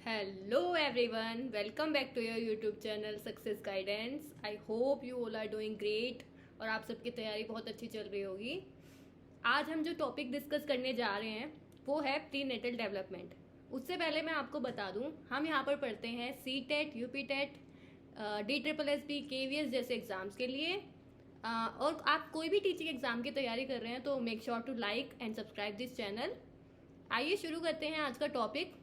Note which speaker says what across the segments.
Speaker 1: Hello everyone, welcome back to your YouTube channel Success Guidance. I hope you all are doing great और आप सबकी तैयारी बहुत अच्छी चल रही होगी। आज हम जो टॉपिक डिस्कस करने जा रहे हैं वो है प्री नेटल डेवलपमेंट। उससे पहले मैं आपको बता दूं, हम यहाँ पर पढ़ते हैं C TET, UP TET, DSSB, KVS जैसे एग्जाम्स के लिए। और आप कोई भी टीचिंग एग्जाम की तैयारी कर रहे हैं तो make sure to like and subscribe this channel. आइए शुरू करते हैं आज का टॉपिक।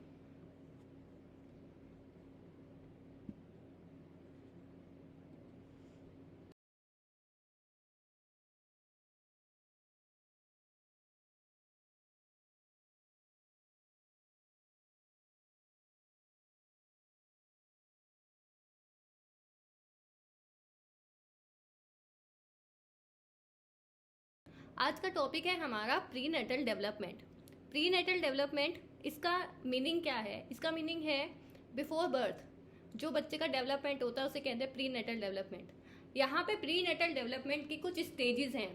Speaker 1: आज का टॉपिक है हमारा prenatal development. Prenatal development, इसका मीनिंग क्या है? इसका मीनिंग है बिफोर बर्थ जो बच्चे का डेवलपमेंट होता है उसे कहते हैं प्री नेटल डेवलपमेंट। यहाँ पे प्री नेटल डेवलपमेंट की कुछ स्टेजेस हैं,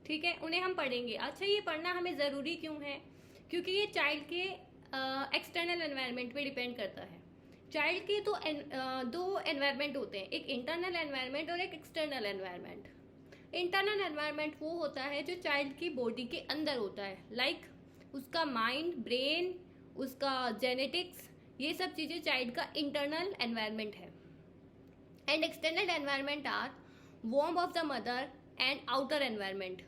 Speaker 1: ठीक है, उन्हें हम पढ़ेंगे। अच्छा, ये पढ़ना हमें ज़रूरी क्यों है? क्योंकि ये चाइल्ड के एक्सटर्नल एनवायरनमेंट पे डिपेंड करता है। चाइल्ड के तो दो एनवायरनमेंट होते हैं, एक इंटरनल एनवायरनमेंट और एक एक्सटर्नल एनवायरनमेंट। इंटरनल एनवायरनमेंट वो होता है जो चाइल्ड की बॉडी के अंदर होता है, लाइक उसका माइंड, ब्रेन, उसका जेनेटिक्स, ये सब चीज़ें चाइल्ड का इंटरनल एनवायरनमेंट है। एंड एक्सटर्नल एनवायरनमेंट आर वॉर्म of the mother and outer environment.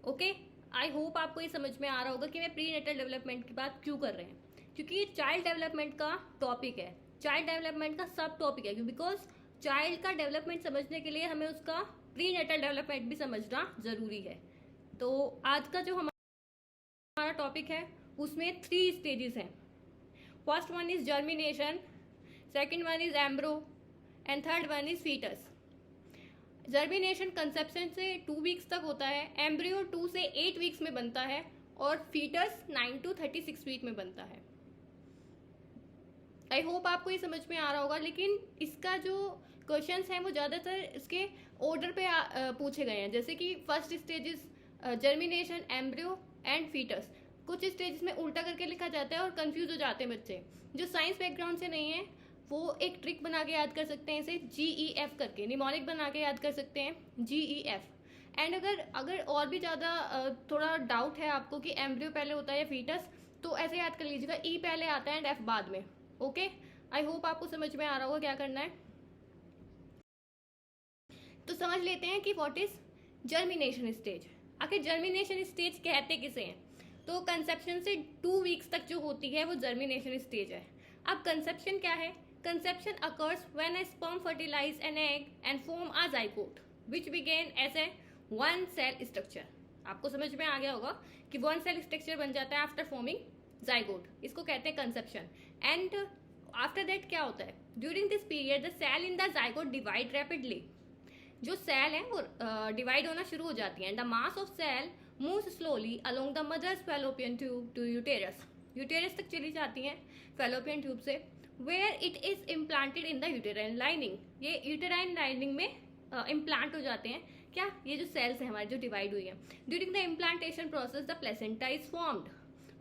Speaker 1: Okay, I hope आपको ये समझ में आ रहा होगा कि मैं प्री नेटल डेवलपमेंट की बात क्यों कर रहे हैं, क्योंकि ये चाइल्ड डेवलपमेंट का टॉपिक है, चाइल्ड डेवलपमेंट का सब टॉपिक है। बिकॉज चाइल्ड का डेवलपमेंट समझने के लिए हमें उसका प्री नेटल डेवलपमेंट भी समझना जरूरी है। तो आज का जो हमारा टॉपिक है उसमें 3 स्टेजेस हैं। First one is germination, second one is embryo and third one is foetus. Germination conception से 2 वीक्स तक होता है, एम्ब्रियो 2 से 8 वीक्स में बनता है और फीटस 9 to 36 वीक में बनता है। आई होप आपको ये समझ में आ रहा होगा, लेकिन इसका जो क्वेश्चंस हैं वो ज़्यादातर इसके ऑर्डर पे पूछे गए हैं। जैसे कि first stages germination, embryo and foetus. कुछ स्टेजेस में उल्टा करके लिखा जाता है और कंफ्यूज हो जाते हैं बच्चे। जो साइंस बैकग्राउंड से नहीं है वो एक ट्रिक बना के याद कर सकते हैं, इसे GEF करके निमोनिक बना के याद कर सकते हैं, GEF। एंड अगर और भी ज़्यादा थोड़ा डाउट है आपको कि एम्ब्रियो पहले होता है या फीटस, तो ऐसे याद कर लीजिएगा, E पहले आता है एंड F बाद में। ओके, आई होप आपको समझ में आ रहा होगा क्या करना है। तो समझ लेते हैं कि व्हाट इज जर्मिनेशन स्टेज। आखिर जर्मिनेशन स्टेज कहते किसे हैं? तो कंसेप्शन से 2 वीक्स तक जो होती है वो जर्मिनेशन स्टेज है। अब कंसेप्शन क्या है? Conception occurs when a sperm fertilize an egg and form a zygote which began as a one cell structure. आपको समझ में आ गया होगा कि वन सेल स्ट्रक्चर बन जाता है आफ्टर फॉर्मिंग जाइगोट, इसको कहते हैं कंसेप्शन। एंड आफ्टर दैट क्या होता है? During this period the cell in the zygote divide rapidly. जो सेल है वो डिवाइड होना शुरू हो जाती है। The mass of cell moves slowly along the mother's fallopian tube to uterus. Uterus तक चली जाती हैं फैलोपियन ट्यूब से, where it is implanted in the uterine lining. ये यूटेराइन लाइनिंग में इम्प्लांट हो जाते हैं। क्या? ये जो सेल्स हैं हमारी जो डिवाइड हुई है। During the implantation process the placenta is formed.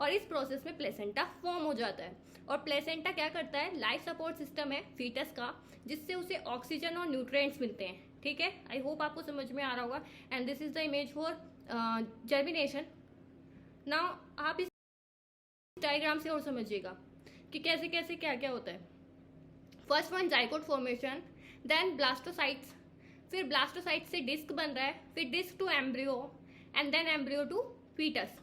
Speaker 1: और इस प्रोसेस में प्लेसेंटा फॉर्म हो जाता है। और प्लेसेंटा क्या करता है? लाइफ सपोर्ट सिस्टम है फीटस का, जिससे उसे ऑक्सीजन और न्यूट्रिएंट्स मिलते हैं। ठीक है, आई होप आपको समझ में आ रहा होगा। And this is the image for germination. Now आप इस डायग्राम से और समझिएगा कि कैसे कैसे क्या क्या होता है। First one zygote formation, then blastocytes, फिर ब्लास्टोसाइट से डिस्क बन रहा है, फिर disc to embryo and then embryo to foetus.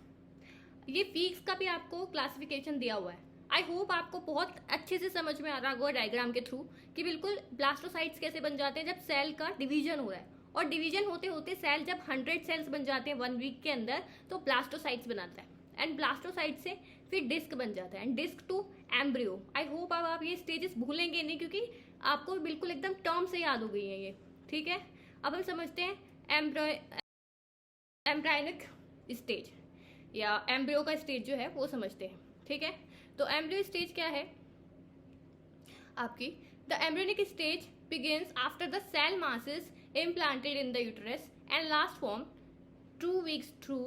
Speaker 1: ये वीक्स का भी आपको क्लासिफिकेशन दिया हुआ है। आई होप आपको बहुत अच्छे से समझ में आ रहा होगा डायग्राम के थ्रू कि बिल्कुल ब्लास्टोसाइट्स कैसे बन जाते हैं जब सेल का डिवीजन हो रहा है। और डिवीजन होते होते सेल जब 100 सेल्स बन जाते हैं 1 वीक के अंदर तो ब्लास्टोसाइट्स बनाता है। एंड ब्लास्टोसाइट से फिर डिस्क बन जाता है and disc to embryo. I hope अब आप ये स्टेजेस भूलेंगे नहीं, क्योंकि आपको बिल्कुल एकदम टर्म से याद हो गई है ये। ठीक है, अब हम समझते हैं एम्ब्रायनिक स्टेज या एम्ब्रियो का स्टेज जो है वो समझते हैं। ठीक है, तो एम्ब्रियो स्टेज क्या है आपकी? The embryonic stage begins after the cell mass is implanted in the uterus and last form 2 weeks through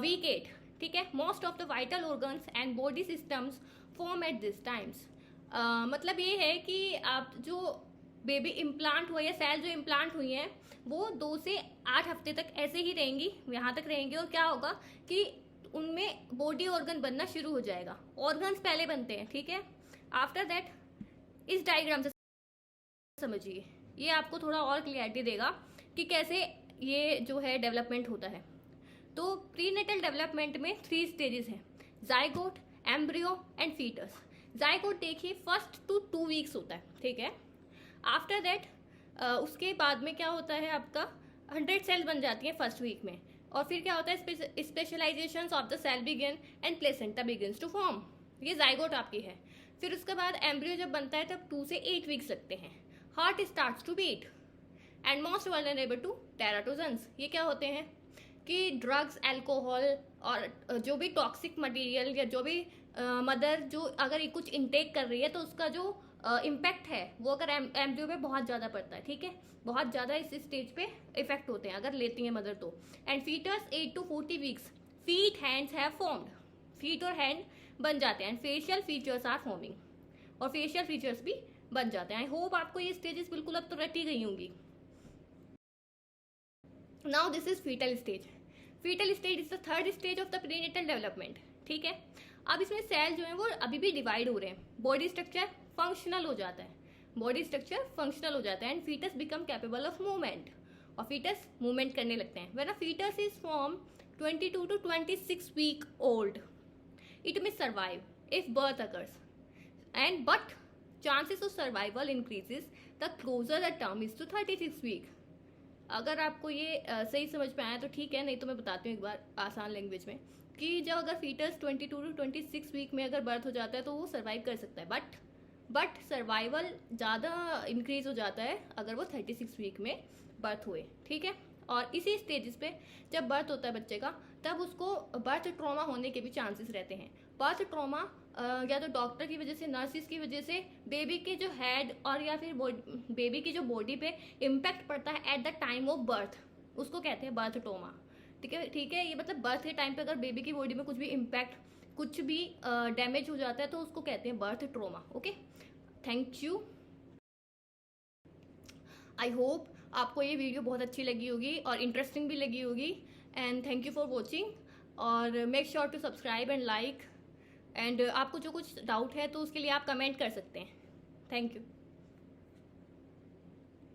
Speaker 1: week 8। ठीक है। Most of the vital organs and body systems form at this times. मतलब ये है कि आप जो baby implant हुआ या सेल जो इम्प्लांट हुई हैं वो 2 से 8 हफ्ते तक ऐसे ही रहेंगी, यहाँ तक रहेंगी। और क्या होगा कि उनमें बॉडी ऑर्गन बनना शुरू हो जाएगा। ऑर्गन्स पहले बनते हैं, ठीक है। आफ्टर दैट इस डायग्राम से समझिए, ये आपको थोड़ा और क्लियरिटी देगा कि कैसे ये जो है डेवलपमेंट होता है। तो प्रीनेटल डेवलपमेंट में 3 स्टेजेस हैं, zygote, embryo and foetus. Zygote देखिए 1 to 2 वीक्स होता है, ठीक है। आफ्टर दैट उसके बाद में क्या होता है, आपका 100 सेल बन जाती है 1st वीक में। और फिर क्या होता है, specialisation of the cell begin and placenta begins to form. ये जाइगोट आपकी है। फिर उसके बाद एम्ब्रियो जब बनता है तब 2 से 8 वीक्स लगते हैं। Heart starts to beat and most vulnerable to teratogens. ये क्या होते हैं कि ड्रग्स, अल्कोहल और जो भी टॉक्सिक मटेरियल या जो भी मदर जो अगर कुछ इनटेक कर रही है तो उसका जो इम्पैक्ट है वो अगर एम्ब्रियो पे बहुत ज़्यादा पड़ता है, ठीक है। बहुत ज़्यादा इस स्टेज पे इफेक्ट होते हैं अगर लेती है मदर तो। And foetus 8 to 40 weeks, feet hands have formed. Feet और हैंड बन जाते हैं and facial features are forming, और फेशियल फीचर्स भी बन जाते हैं। आई होप आपको ये स्टेजेस बिल्कुल अब तो रटी गई होंगी। Now this is foetal stage. Foetal stage is the 3rd stage of the prenatal development, ठीक है। अब इसमें सेल जो है वो अभी भी डिवाइड हो रहे हैं। बॉडी स्ट्रक्चर फंक्शनल हो जाता है, बॉडी स्ट्रक्चर फंक्शनल हो जाता है and fetus become capable of movement, और फीटस मूवमेंट करने लगते हैं। When a fetus is form 22 to 26 week old, it may survive if birth occurs and but chances of survival increases the closer the term is to 36 week. अगर आपको ये सही समझ में आया तो ठीक है, नहीं तो मैं बताती हूँ एक बार आसान लैंग्वेज में कि जब अगर फीटस 22 to 26 वीक में अगर बर्थ हो जाता है तो वो सर्वाइव कर सकता है, बट सर्वाइवल ज़्यादा इंक्रीज हो जाता है अगर वो 36 वीक में बर्थ हुए, ठीक है। और इसी स्टेजेस पे जब बर्थ होता है बच्चे का तब उसको बर्थ ट्रॉमा होने के भी चांसेस रहते हैं। बर्थ ट्रॉमा या तो डॉक्टर की वजह से, नर्सिस की वजह से बेबी के जो हेड और या फिर बेबी की जो बॉडी पे इम्पैक्ट पड़ता है at the time of birth, उसको कहते हैं बर्थ ट्रॉमा, ठीक है। ठीक है, ये मतलब बर्थ के टाइम पे अगर बेबी की बॉडी में कुछ भी इम्पैक्ट, कुछ भी डैमेज हो जाता है तो उसको कहते हैं birth trauma. Okay, thank you. I hope आपको ये वीडियो बहुत अच्छी लगी होगी और इंटरेस्टिंग भी लगी होगी। And thank you for watching, और make sure to subscribe and like. And आपको जो कुछ डाउट है तो उसके लिए आप कमेंट कर सकते हैं। Thank you.